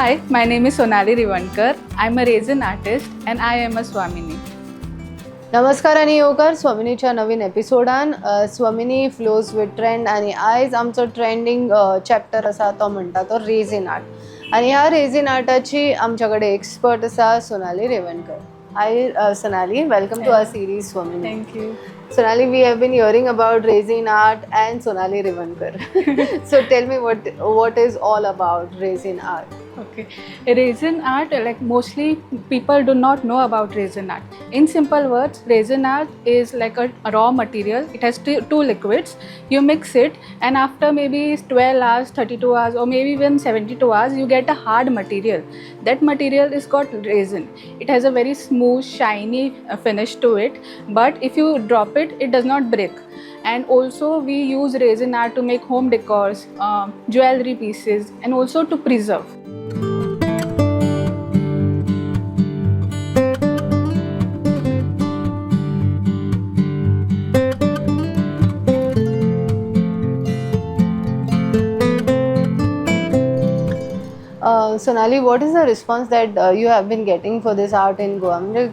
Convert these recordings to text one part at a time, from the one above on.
Hi, my name is Sonali Rivankar. I'm a resin artist and I am a Swamini. नमस्कार आणि येवकार स्वामिनीच्या नवीन एपिसोडान स्वामिनी flows with trend आणि आयज आमचो ट्रेंडिंग चॅप्टर आसा तो म्हणटा तो रेझिन आर्ट आणि ह्या रेझिन आर्टाची आमच्या कडेन एक्सपर्ट आसा Sonali Revankar. Hi Sonali, welcome to our series Swamini. Thank you. Sonali, we have been hearing about resin art and Sonali Rivankar. So tell me what is all about resin art? Okay. Resin art, like mostly people do not know about resin art. In simple words, resin art is like a raw material. It has two liquids. You mix it, and after maybe 12 hours, 32 hours, or maybe even 72 hours, you get a hard material. That material is called resin. It has a very smooth, shiny finish to it. But if you drop it, it does not break. And also we use resin art to make home decors, jewelry pieces, and also to preserve. Sonali, what is the response that you have been getting for this art in Goa? म्हणजे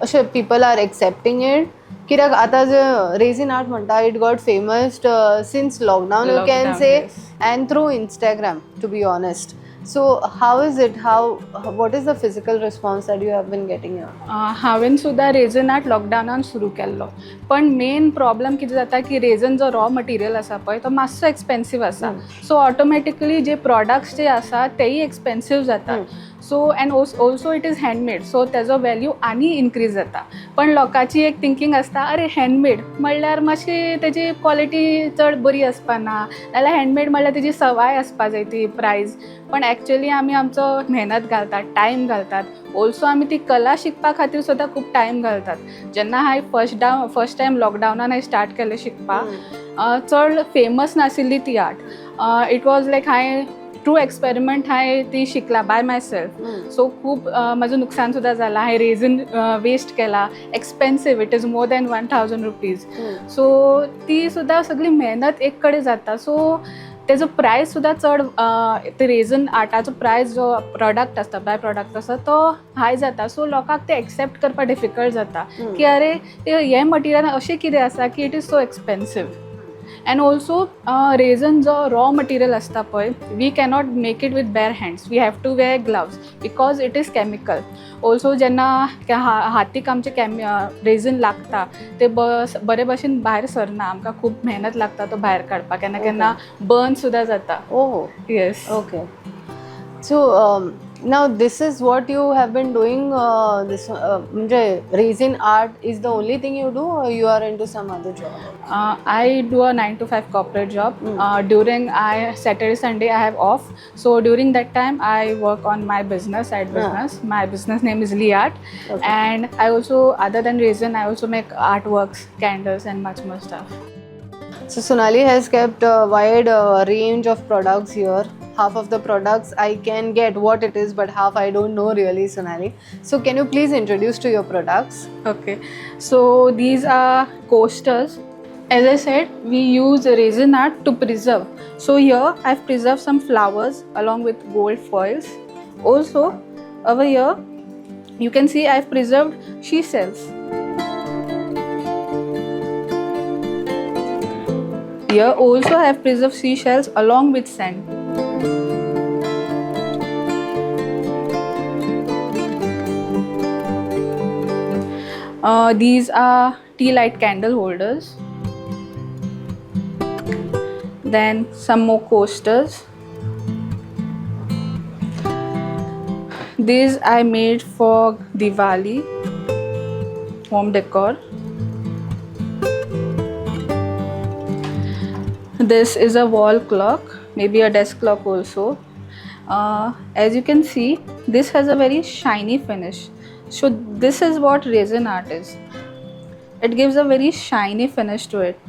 अशे people are accepting it. कित्याक आतां जे resin art म्हणटा it got famous since lockdown you can say and through Instagram to be honest. So how is it, what is the physical response that you have been getting? हांवें सुद्दां reason art लॉकडावनान सुरू केल्लो, पण main problem कितें जाता की reason जो raw material आसा पळय तो मातसो एक्सपेन्सीव आसा. सो ऑटोमॅटिकली जे प्रॉडक्ट्स जे आसा तेय एक्सपेन्सीव जातात. So and also it is handmade, so तेजो वॅल्यू आनी इनक्रीज जाता. पण लोकांची एक थिंकींग आसता, अरे हँडमेड म्हणल्यार मातशी तेजी क्वॉलिटी चड बरी आसपा ना, नाल्यार हँडमेड म्हणल्यार तेजी सवाय आसपा जाय ती प्रायस. पण एक्चुअली आमी आमचो मेहनत घालतात, टायम घालतात. ऑल्सो आमी ती कला शिकपा खातीर सुद्दां खूब टायम घालतात. जेन्ना हांवें फर्स्ट टायम लॉकडावनान हांवें स्टार्ट केलें शिकपाक, चड फेमस नाशिल्ली ती आर्ट. इट वॉज लायक हांवें ट्रू एक्सपेरिमेंट हांवें ती शिकला बाय माय सेल्फ. सो खूब म्हजो नुकसान सुद्दां जाला. हांवें रेझिन वेस्ट केला, expensive, it is more than 1000 rupees. So ती सुद्दां सगळी मेहनत एक कडेन जाता. सो तेजो प्रायस सुद्दां चड, ते रेझिन आर्टाचो प्रायस जो प्रॉडक्ट आसता, बाय प्रॉडक्ट आसता तो हाय जाता. सो लोकांक ते एक्सेप्ट करपाक डिफिकल्ट जाता की अरे हे मटिरियल अशें कितें आसा की it is so expensive. And also resin जो raw material असता पळय, we cannot make it with bare hands. We have to wear gloves because it is chemical. Also जेन्ना हातीक आमचे रेझिन लागता ते बरे भशेन भायर सरना, आमकां खूब मेहनत लागता तो भायर काडपाक. केन्ना केन्ना बर्न सुद्दां जाता. Oh yes. Okay. So now this is what you have been doing, this म्हणजे resin art is the only thing you do or you are into some other job? I do a 9 to 5 corporate job. During Saturday, Sunday I have off. So during that time I work on my business, side business. My business name is Lee Art. Okay. And I also, other than resin, I also make artworks, candles and much more stuff. So Sonali has kept a wide range of products here. Half of the products I can get what it is, but half I don't know really, Sonali. So can you please introduce to your products? Okay. So these are coasters. As I said, we use resin art to preserve. So here I've preserved some flowers along with gold foils. Also over here you can see I've preserved seashells. Here also I have preserved seashells along with sand. These are tea light candle holders. Then some more coasters. These I made for Diwali home decor. This is a wall clock, maybe a desk clock also. As you can see, this has a very shiny finish. So this is what resin art is. It gives a very shiny finish to it.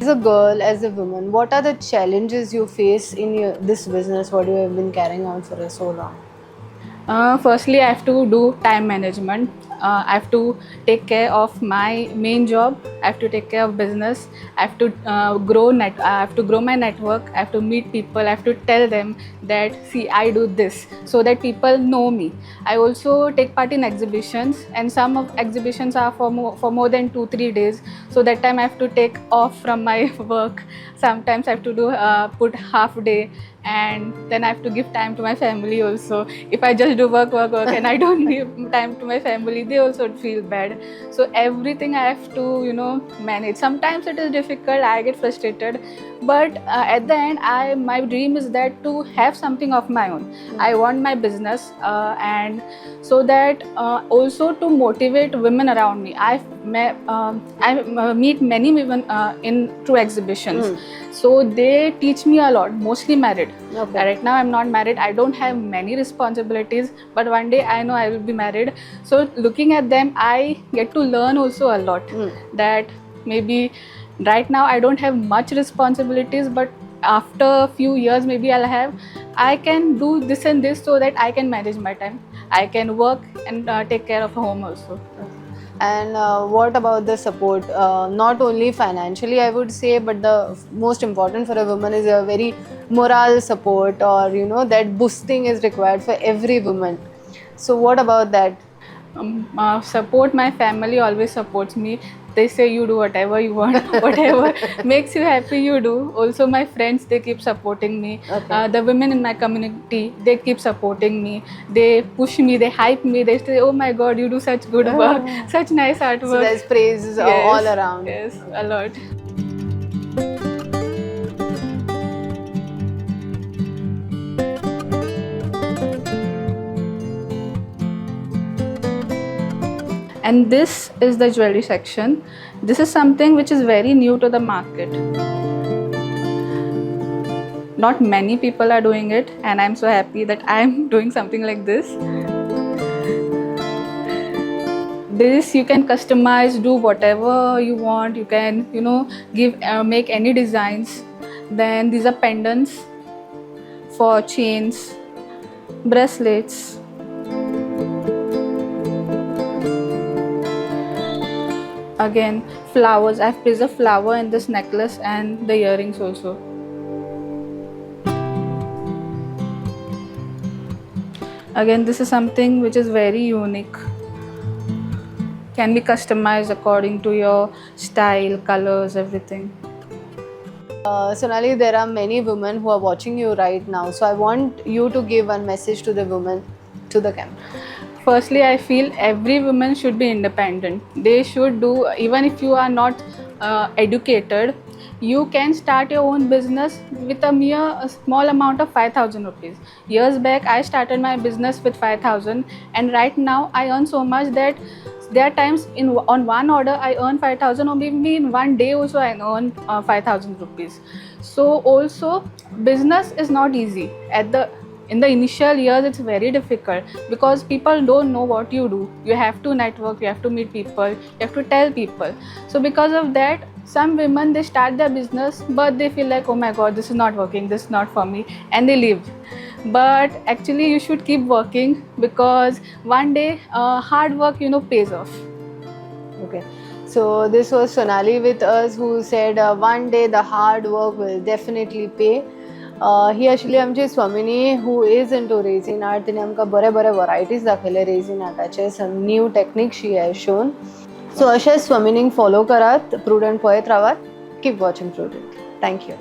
As a girl, as a woman, what are the challenges you face in this business, what you have been carrying on for so long? Firstly, I have to do time management. I have to take care of my main job. I have to take care of business. I have to I have to grow my network. I have to meet people. I have to tell them that see I do this so that people know me. I also take part in exhibitions, and some of exhibitions are for more than 2-3 days. So that time I have to take off from my work. Sometimes I have to do put half day, and then I have to give time to my family also. If I just do work and I don't give time to my family, they also feel bad. So everything I have to manage. Sometimes it is difficult, I get frustrated, but at the end my dream is that to have something of my own. I want my business, and so that also to motivate women around me. I meet many women in through exhibitions. So they teach me a lot, mostly married. Okay. Right now I'm not married, I don't have many responsibilities, but one day I know I will be married. So looking at them, I get to learn also a lot. That maybe right now I don't have much responsibilities, but after a few years maybe I can do this and this so that I can manage my time. I can work and take care of home also. And what about the support? Not only financially, I would say, but the most important for a woman is a very moral support, or that boosting is required for every woman. So, what about that? Support, my family always supports me. They say you do whatever you want, whatever makes you happy you do. Also my friends, they keep supporting me. Okay. The women in my community, they keep supporting me. They push me, they hype me. They say, oh my god, you do such good work, such nice artwork. So there's praise all around. Yes, a lot. And this is the jewelry section. This is something which is very new to the market. Not many people are doing it, and I'm so happy that I'm doing something like this. This you can customize, do whatever you want. You can, make any designs. Then these are pendants for chains, bracelets. Again, flowers. I've placed a flower in this necklace and the earrings also. Again, this is something which is very unique. Can be customized according to your style, colors, everything. Sonali, there are many women who are watching you right now. So I want you to give one message to the women, to the camera. Firstly, I feel every woman should be independent. They should do, even if you are not educated, you can start your own business with a small amount of 5,000 rupees. Years back, I started my business with 5,000, and right now I earn so much that there are times on one order I earn 5,000, or maybe in one day also I earn 5,000 rupees. So also business is not easy. In the initial years, it's very difficult because people don't know what you do. You have to network, you have to meet people, you have to tell people. So because of that, some women, they start their business, but they feel like, oh my god, this is not working, this is not for me, and they leave. But actually you should keep working, because one day hard work pays off. Okay. So this was Sonali with us, who said one day the hard work will definitely pay. ही आशिल्ली आमची Swamini, who is into resin art. तिने आमकां बरे बरे varieties दाखयले resin आर्टाचे. Some new technique she has shown. So अशेंच स्वामिनीक फॉलो करात, प्रुडंट पळयत रावात. Keep watching Prudent. थँक्यू.